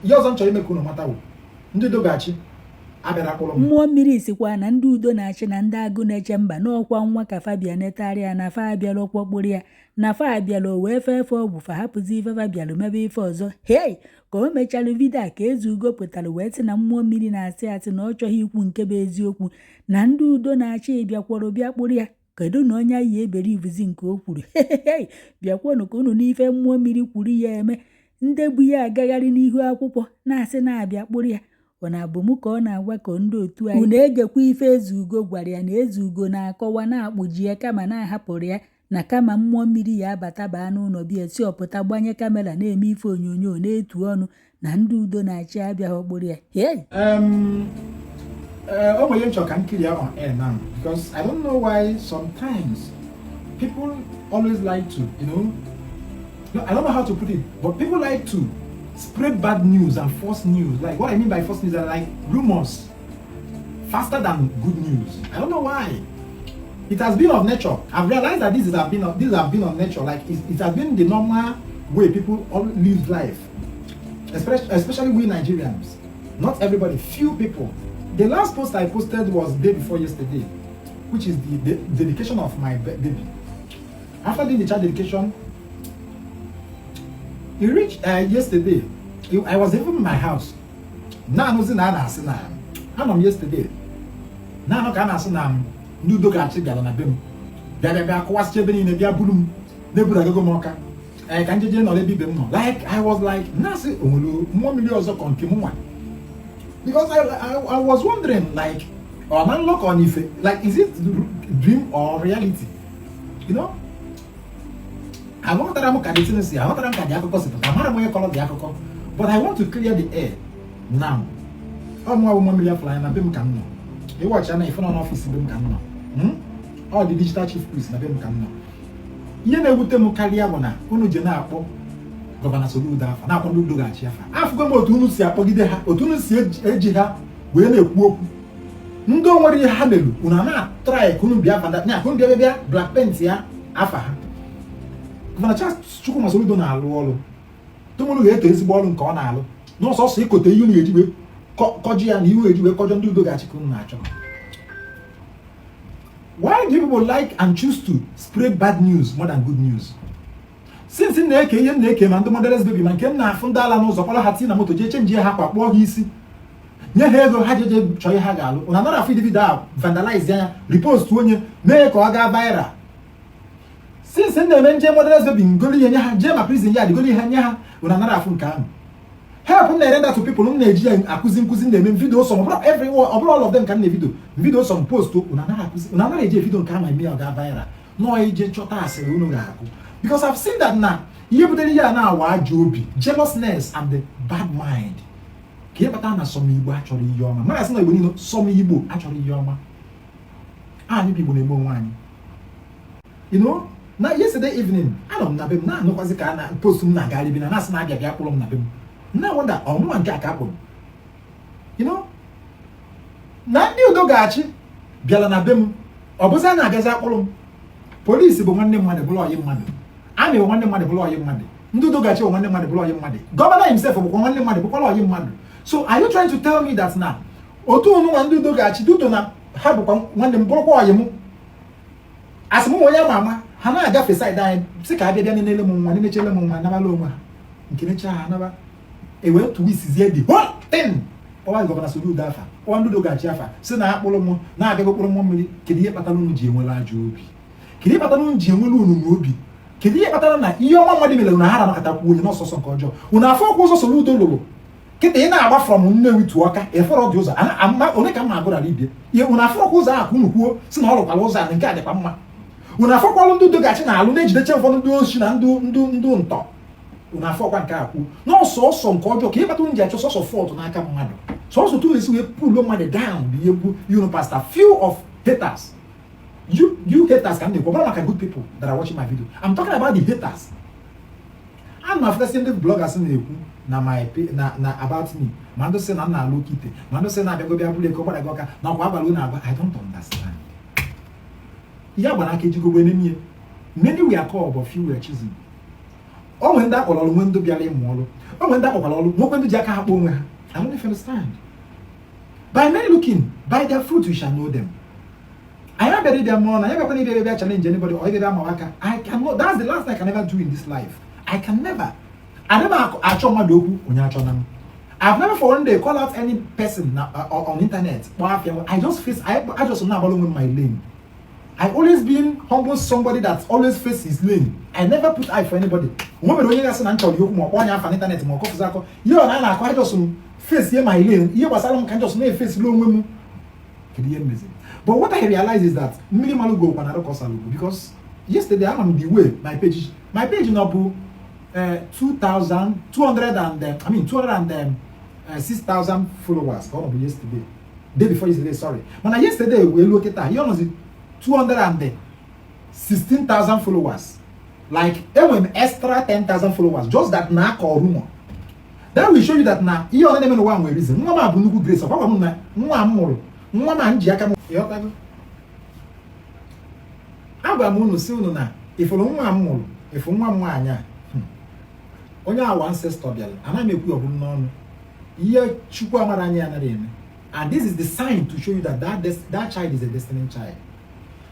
ọzọ nchọrọ ime ka unu mata bụ Ndi Udogachi abịara kpọrọ m. Muo Mmiri sikwa na ndị udo na-achị na ndị agụ na-eche mba n'ọkwa nwa ka Fabian netarịa na fa abịala ọkpọkpụrụ ya na fa abịala o wee fefe ọgwụ fa hapụzi ife Fabian mebe ife ọzọ. Hei, ka o mechalụ vidio a ka Eze Ugo pụtara wee sị na Muo Mmiri na-asị asị na ọ chọghị ikwu nke bụ eziokwu na ndị udo na-achị bịakwara bịa kpụrụ ya. Kedu na onye yi eberivuzi nke o kwuru? Bịakwanụ ka unu n'ife Muo Mmiri kwuru ya eme. Ndị bụ ya agagharị n'ihu akwụkwọ na-asị na-abịa kpụrụ ya. Ọ na-abụ m ka ọ na-agwa ka ndị otu anyị unu egekwa ife Eze Ugo gwara ya na Eze Ugo na-akọwa na-akpụji ya kama na-ahapụrụ ya na kama Muo Mmiri ya abata baa n'ụlọ bịa si ọpụta gbanye kamera na-eme ife onyonyo na-etu ọnụ na ndị udo na-achị abịaghị ọkpụrụ ya. O nwere nchọ ka m kirie on air now because I don't know why sometimes people always like to, no, I don't know how to put it, but people like to spread bad news and false news. Like what I mean by false news are like rumors faster than good news. I don't know why. It has been of nature. I've realized that these have been of nature. Like it has been the normal way people all live life, especially we Nigerians. Not everybody, few people. The last post I posted was day before yesterday, which is the dedication of my baby. After doing the child dedication, it reached yesterday. I was even in my house. Now I was in I'm yesterday. Now I was Ndi Udogachi bịara na bem. Bịa kọwasịcha ebe niile bịa buru m neburu agago m ọka. Ka njeje nọ ebe ibe m nọ. Like I was like, na-asị onwere Muo Mmiri ọzọ ka nke m nwa. Because I was wondering, like, or man look on if like, is it dream or reality? I want to but I want to clear the air now. Muo Mmiri flying na bem kan no. You watch na if no office bem kan no. All the digital chief priest na bem kan no. Ihe na-ewute m karịa bụ na unu je na-akpọ Gọvanọ Soludo afa na-akpọ Ndi Udogachi afa. Afụgo m otu unu si akpọgide ha, otu unu si eji ha wee na-ekwu okwu. Ndị onwere ihe ha melu, unu na-try ka unu bịa fada, na ka unu bịa black paint ya afa ha. Gọvanọ Chukwuma Soludo na-alụ ọrụ. Tumunu ga-eto ezigbo ọrụ nke ọ na-alụ. N'ọsọsọ ikote ihe unu ga-eji wee kọji ya na ihu eji wee kọjọ Ndi Udogachi ka unu na-achọ. Why do people like and choose to spread bad news more than good news? Since in the came and the mother's baby man came now from Dalano, Zopola had seen a motor change her papa, what he see. Never had a choy hagalo, another feed vandalize there, repose to you, make or aga vira. Since in the men, mother's baby, Gully and Gemma prison yard, Gully Hanya, when another phone come. Help them render to people in Nigeria and accusing them in video, some all of them can video. Video some post to another age if you don't come and me or vira. No agent chotas, because I've seen that now. You put the year now, why Joby, jealousness and the bad mind. Kepatana some Igbo actually yoma. Man, I know some Igbo actually yoma. And people name one. Now yesterday evening, I don't know, now no was a post to Nagari, and that's not get apple on Nabim. No wonder, or one jack apple. Now Ndi Udogachi, Bialanabim, or Bosana gets apple. Police, but one name money below your money. I mean, one name money below your money. Ndi Udogachi, one name money below your money. Governor himself, one name money below your money. So, are you trying to tell me that now? Otu no Ndi Udogachi do to na have one name below your as Moya Mama, Hana got beside that. Sick, I didn't name one in the Chelama, Navaloma. In Kinecha, Hanava. A well to this is the whole thing. Or Governor Sulu Dafa, or Ndi Udogachi, Sena Polomo, now I go Muo Mmiri, Kidia Patalun Jimola Joby. Kidia Patalun Jimulu Nubi. Kidia Patalana, your mamma Milana Katapu, no so conjo. Una focus on Soludo. Kitena from Nnewi to Waka, a for of those. I'm not only come out of Libya. You una focus are who, small Palosa and Gadapama. Una focus on Udogachi, I will the chair for the ocean and do top. Una focus on no so some conjo, came to get your source of fault on Akamado. So also too is we pull your money down, you know, past a few of haters. You haters can be like good people that are watching my video. I'm talking about the haters. I'm not seeing the bloggers in the na about me. Mando say na look it. Mando say na go be abule ko bada goka. Na kwa balu na I don't understand. Ya bana keji go enemy. Many we are called but few we are choosing. O when that all when do biale mo lo. Oh, when that okalo, no when the jaka happen. I don't know if you understand. By men looking, by their fruit you shall know them. I am buried them more. I never going to challenge anybody or I cannot. That's the last thing I can ever do in this life. I can never. I never actually I've never for one day call out any person on internet. I just face. I just not following my lane. I always been humble somebody that always face his lane. I never put eye for anybody. Women don't ask and tell you more on your internet more coffee. You and I just face here my lane. You was alone can just make face low women. But what I realize is that minimal go another course because yesterday I'm on the way my page now 206,000 followers. Gonna be yesterday. Day before yesterday, sorry. But yesterday we look at that. You know 216,000 followers. Like even extra 10,000 followers. Just that now call rumor. That will show you that now you don't even know one reason. No man have grace of nwa ma nji aka m yotago agba m unu si unu na ifuru nwa m mụrụ ifu nwa m nwaanya onye awa ancestor bịara ana m ekwu ọbụ n'ọnụ ihe chukwu amara anya anara eme and this is the sign to show you that that child is a destiny child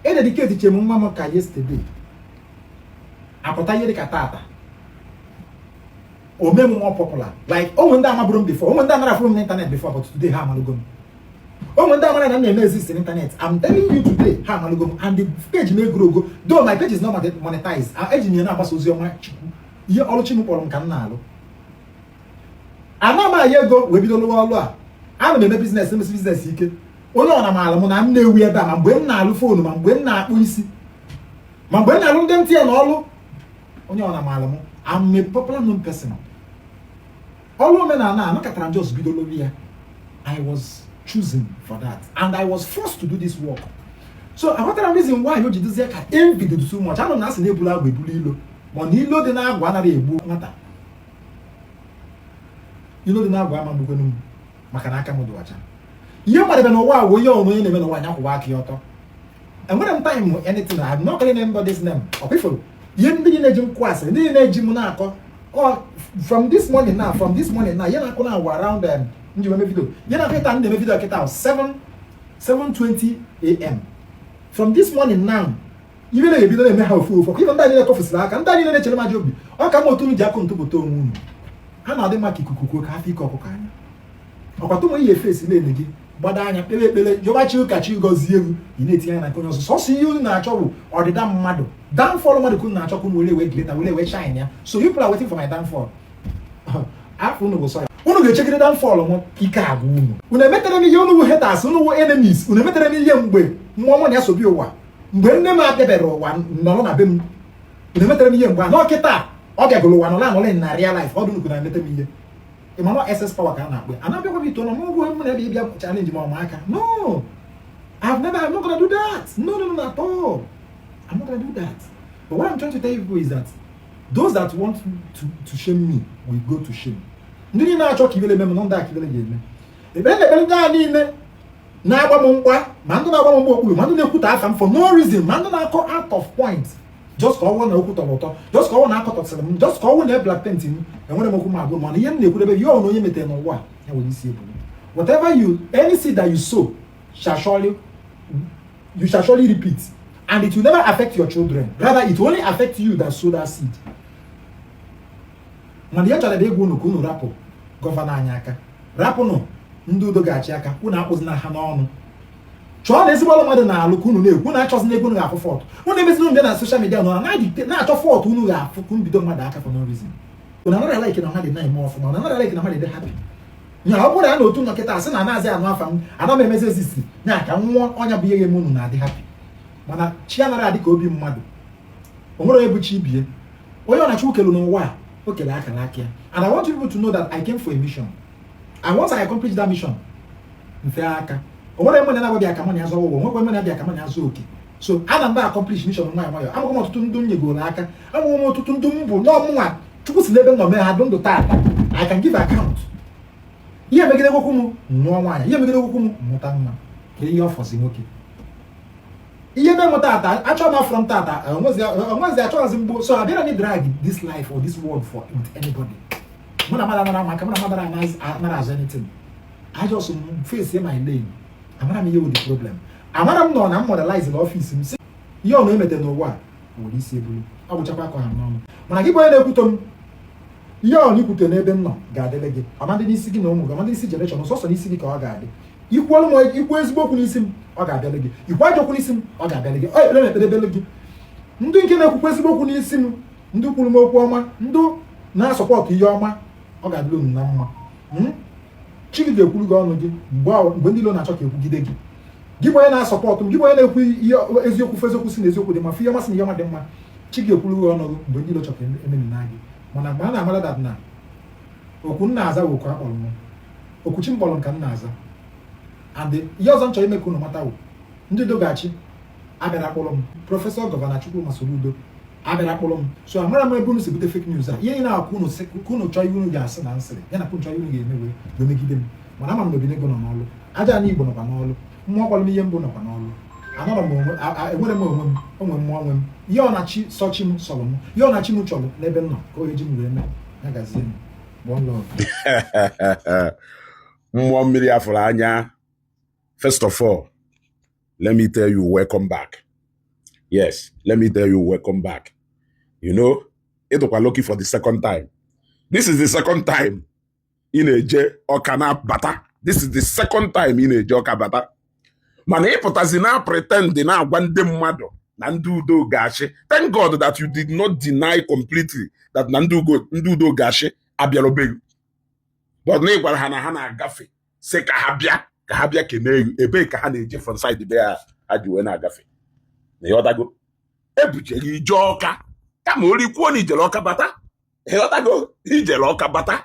e dedicate chem nwa m ka yesterday apụta ihe dịka tata o meme more popular like o ndị amaburu m before o ndị amara from the internet before but today ha amalugo m. Oh, when that man exists in internet, I'm telling you today, and the page may grow. Though my page is not monetized, our engineer now passes your mic. You all chim for canal. Another year ago, we be the lower. I'm a business, seeker. Oh, no, I'm no way about my when I phone, my when I see. My when I don't them tea and all. Only on a malam. I'm a popular known person. All women are now, look at just be the lower. I was chosen for that, and I was forced to do this work. So I wanted a reason why you did this. I envied so much. I don't know nebula we bulilo, but you know the na agwa na rebu mata. You know the na agwa ma bugonu makanaka mo do acha. You might have no wa we you no even know wa nya kwa kyoto. And when I'm time anything, I'm not going to remember this name. Or people, you need to jump kwase, you need to jump na ko. Or from this morning now, you na ko na around them. Video. You know, video 7:20 a.m. From this morning now, you will be able to have food for even that coffee slack and that in the channel job. Or come to me, Jackon to put on. I'm not the Maki Kuku, Kafi Kokokana. Or to my face in the but I am you watch you catch you go zero in 18 and so see you natural or the damn mad. Downfall of the cool natural will wait later, will wait shine. So you people are waiting for my downfall. I don't know, sorry. Uno go check it down follow mo ika agu. Una metere mi yo no haters, no enemies. Una metere mi ye mgbe mo mo na so bi owa. Mgbe nne ma debere owa no na bem. Una metere mi ye mgbe no kita. O ga golo wa no la no le na real life. O do no kuna metere mi ye. E mo no SS power ka na agbe. Ana bi ko bi to no mo go mo na bi challenge mo aka. No. I'm not going to do that. No, at all. I'm not going to do that. But what I'm trying to tell you is that those that want to shame me will go to shame. Ndini na achọ kivele meme no nda kivele yeme. Ebe na niile na agba mo nkwa, ma ndo na agba mo okwu, ma ndo na ekwuta afam for no reason, ma ndo na akọ out of point. Just call one okwuta moto, just call one akọ totsem, just call one black painting, and when mo ku ma go ma ye na ekwu ebe yo no ye mete no wa, ya wo isi ebu. Whatever any seed that you sow shall surely repeat, and it will never affect your children. Rather, it will only affect you that sow that seed. When the actual day go no kuno rapo, governor anyaka. Rapo no, Ndi Udogachi aka, kuna akpozi na ha n'ọnụ. Chọọ na ezigbo mmadụ na alụ kunu na ekwu na achọzi na ego no ga-afụ fort. Unu emezi no na social media no na achọ fort unu ga-afụ kun bido mmadụ aka for no reason. Una not like na mmadụ na ime ọfụma, una not like na mmadụ dey happy. Nya ọ bụrụ na otu nkịta asị na anazi anụ afa m, ana m emezi ezisi, nya ka nwa ọnya bụ ihe unu na adị happy. Mana chi anara adị ka obi mmadụ. O nwere ebu chi bie. Onye ọ na chi ukelu n'ụwa a, okay, and I want you people to know that I came for a mission. And once I accomplish that mission, so Anambra accomplish mission. I'm going to do I can give account. Yeah, make it a no one. Yeah, make it a mutama. Actually, from Tata, so I didn't drag this life or this world with anybody. When I'm not anything. I just face my lane. I'm not here with the problem. I'm not modernizing the office. You don't know what. Oh, this is blue. I will check back on him. When I give away the put you only put an eben no. God delegate. I'm not this sick no more. I'm not this generation. So this sick or God. Equal more equals bokunism or God delegate. You want jokunism or God delegate. Oh, let me delegate. Ndu nke na-ekwukwezi okwu n'isi m ndu kwuru m okwu ọma ndu na-asọpọtụ ihe ọma ọ ga-adịlu m na mma chi gị ga-ekwuru gị ọnụ gị mgbe ndị ilo na-achọ ka ekwugide gị gị bụ onye na-asọpọtụ m gị bụ onye na-ekwu ihe eziokwu feziokwu si na eziokwu dị mma fe ihe ọma si na ihe ọma dị mma chi ga-ekwuru gị ọnụ gị mgbe ndị ilo chọrọ ka ememina gị mana mgbe a na-amara dat na okwu m na-aza bụ okwu akpọrọ m okwu chi m kpọrọ m ka m na-aza and ihe ọzọ m chọrọ ime ka unu mata bụ Ndi Udogachi abịara akpọrọ m prọfesọ gọvanọ Chukwuma Soludo abịara akpọrọ m so amara m ebe unu si bute fake news a ihe na-akwụ unu chọọ ihe unu ga-asị na nsịrị ya na kwụ chọọ ihe unu ga-eme wee megide m mana ama m Obinego nọ n'ọlụ aja anyị Igbo nọkwa n'ọlụ mmụọ kpọrọ m ihe mbụ nọkwa n'ọlụ anọrọ m enwere m onwe m mmụọ nwe m ihe ọ na-achị sọchi m sọrọ m ihe ọ na-achị m chọrọ n'ebe m nọ ka onye ji m wee mee ya gazie m Muo Mmiri afụrụ anya. First of all, let me tell you, welcome back. Yes, let me tell you, welcome back. You know, it was lucky for the second time. This is the second time in a J Okana Bata. This is the second time in a Joka Bata. Man, na pretend na wande mado Ndi Udogachi. Thank God that you did not deny completely that Ndi Udogachi abialobegu. But ne gwara hana agafe. Se ka habia kene ebe ka ha na-eje from side be ajuwe na agafe. Na yotago ebujeri Ijoka kama ori kwuo ni Ijeloka bata. Yotago Ijeloka bata.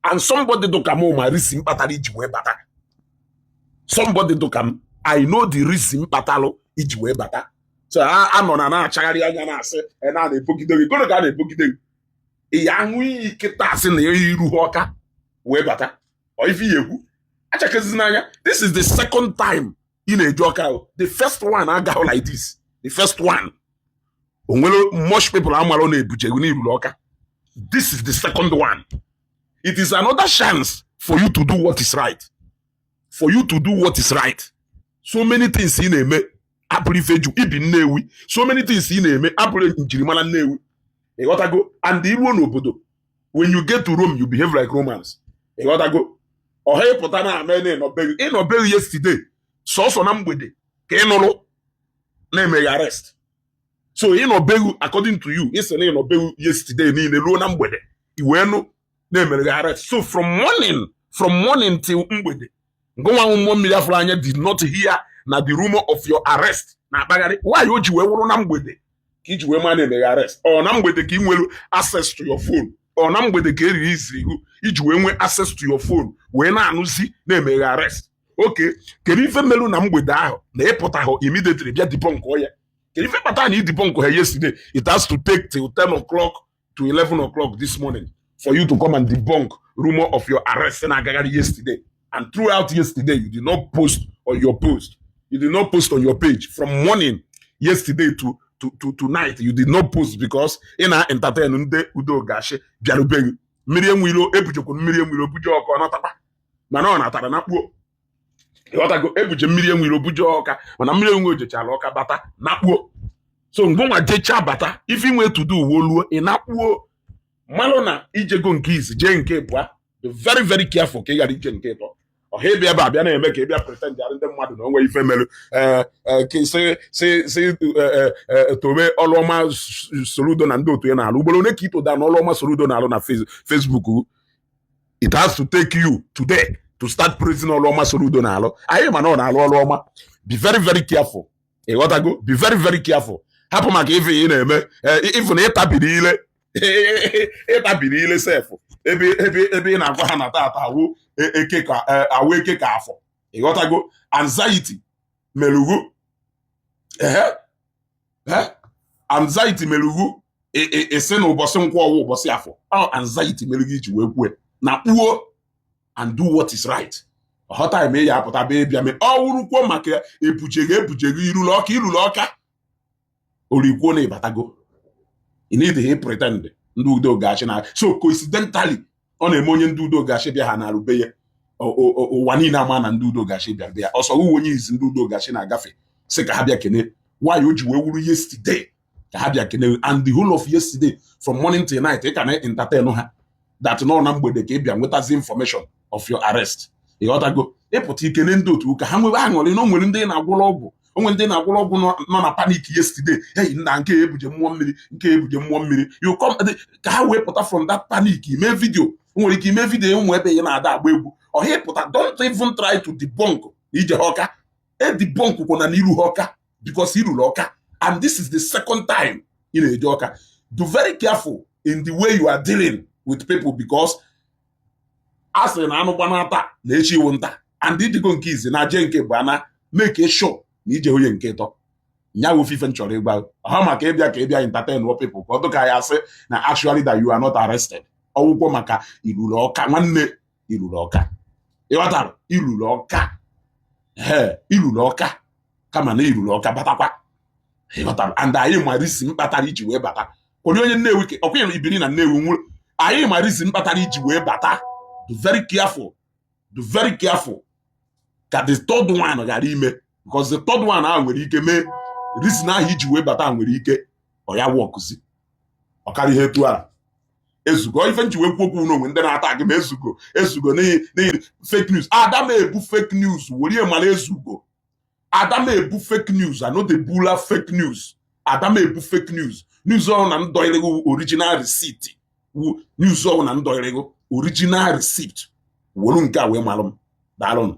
And somebody do come ma reason patali ijiwe bata. Somebody do come, I know the reason patalo ijiwe bata. So I'm on na achagari anya na ase e na na-ebogide gị kono ga na-ebogide gị. Ya anwụ iyi kịta asị na iru ọka wee bata. Or if you this is the second time in a joker. The first one I got like this. The first one. Most people are malone. This is the second one. It is another chance for you to do what is right. For you to do what is right. So many things in a me. So many things in a me. And the one when you get to Rome, you behave like Romans. You gotta go. Oh, hey, Potana, man, no bury yesterday. So namwede. Kenolo. Name arrest. So in obey according to you, it's a name obey yesterday, in the low namwede. Iweno name arrest. So from morning till Mwede. Go on 1 million flanya did not hear na the rumor of your arrest. Na bagari, why you namwede? Kijuwe man name arrest. Or namwede kimwelu access to your phone. Or namwede keri easy. Ijuwe access to your phone. When I see they may arrest. Okay, can you melu na mgbede ahụ na ịpụta ahụ immediately bịa debunk ya. Can you pata na debunk her yesterday? It has to take till 10 o'clock to 11 o'clock this morning for you to come and debunk rumor of your arrest in Agagari yesterday. And throughout yesterday, you did not post on your post. You did not post on your page from morning yesterday to night. You did not post because in our entertainment Ndi Udogachi biarubegu. Miriam Wilo ebujokun Miriam Wilo bujoko anatapa. Mana na tara na kpuo. Yotago ebuje Miriam Wilo bujoka. Mana Miriam Wilo jechala oka bata na kpuo. So ngonwa jecha bata if you way to do woluo ina kpuo. Malo na ijego nke isi je nke bua. Be very very careful ke yari je nke to. O he bia ba bia na eme ke bia pretend yari ndị mmadụ na onwe ife melu. Ke se tobe Oloma Soludo na ndị otu ya na alu. Ugboro ne kito da na Oloma Soludo na alu na Facebook. It has to take you today to start praising Oloma Soludo na alu. Aye man na alu Oloma. Be very very careful. E what I go? Be very very careful. Hapo maka ife ị na-eme even ịtabiri ile ịtabiri ile sef ebe na-agwa ha na tata awu eke ka afọ. E what I go? Anxiety melugu anxiety melugu ese na ụbọchị nkwọ ọwụ ụbọchị afọ. Anxiety melugu iji wee kwue na kpuo and do what is right. Ọghọta eme ya apụta be bịa me ọwụrụkwuo maka ebujego irulu ọka orikwuo na ịbatago. You need to pretend Ndi Udogachi na so coincidentally ọ na-eme onye Ndi Udogachi bịa ha na-arụbe ya ụwa niile ama na Ndi Udogachi bịa bịa ọsọ uwe onye izi Ndi Udogachi na-agafe sị ka ha bịa kene why o ji wee wuru yesterday ka ha bịa kene and the whole of yesterday from morning till night ị ka na-entertain ha that nọ na mgbede ka ị bịa nwetazi information of your arrest ịghọtago ịpụta ikene ndị otu ka ha nwebe aṅụrị na o nwere ndị na-agwụrụ ọgwụ nọ na panik yesterday hey nna nke ebuje mmụọ mmiri nke ebuje mmụọ mmiri you come ka ha wee pụta from that panic ime video nwere ike ime video ụmụ ebe ya na-ada agba egwu ọha ịpụta don't even try to debunk ije ha ọka debunk kwụna n'iru ha ọka because iruru ọka and this is the second time ị na-eje ọka do very careful in the way you are dealing with people because a sịrị na anụ gbanata na echi iwu nta and ịdịgo nke izi na je nke bụ ana make sure na ije onye nke ịtọ nya wo fife nchọrọ ịgba ọha maka ịbịa ka ịbịa entertain people ka ọ dụ ka ya sị na actually that you are not arrested ọgwụkwọ maka iruru ọka nwanne iruru ọka ịghọtara iruru ọka iruru ọka kama na iruru ọka batakwa ịghọtara and anyị ma risi mkpatara iji wee bata onye Nnewi ọkwenye ibiri na Nnewi nwụrụ anyị ma risi mkpatara iji wee bata do very careful ka the third one ghara ime because the third one ahụ nwere ike mee reason ahụ iji wee bata nwere ike ọ ya wọkụzi ọkara ihe etu a ezugo ife nji wee kwuo okwu n'onwe ndị na-ata gị ma ezugo n'ihi fake news Adam ebu fake news were mara ezugo Adam ebu fake news I know the bula fake news Adam ebu fake news ọhụrụ na ndọrịgo original receipt news ọhụrụ na ndọrịgo original receipt wolu nke a wee malụ m daalụ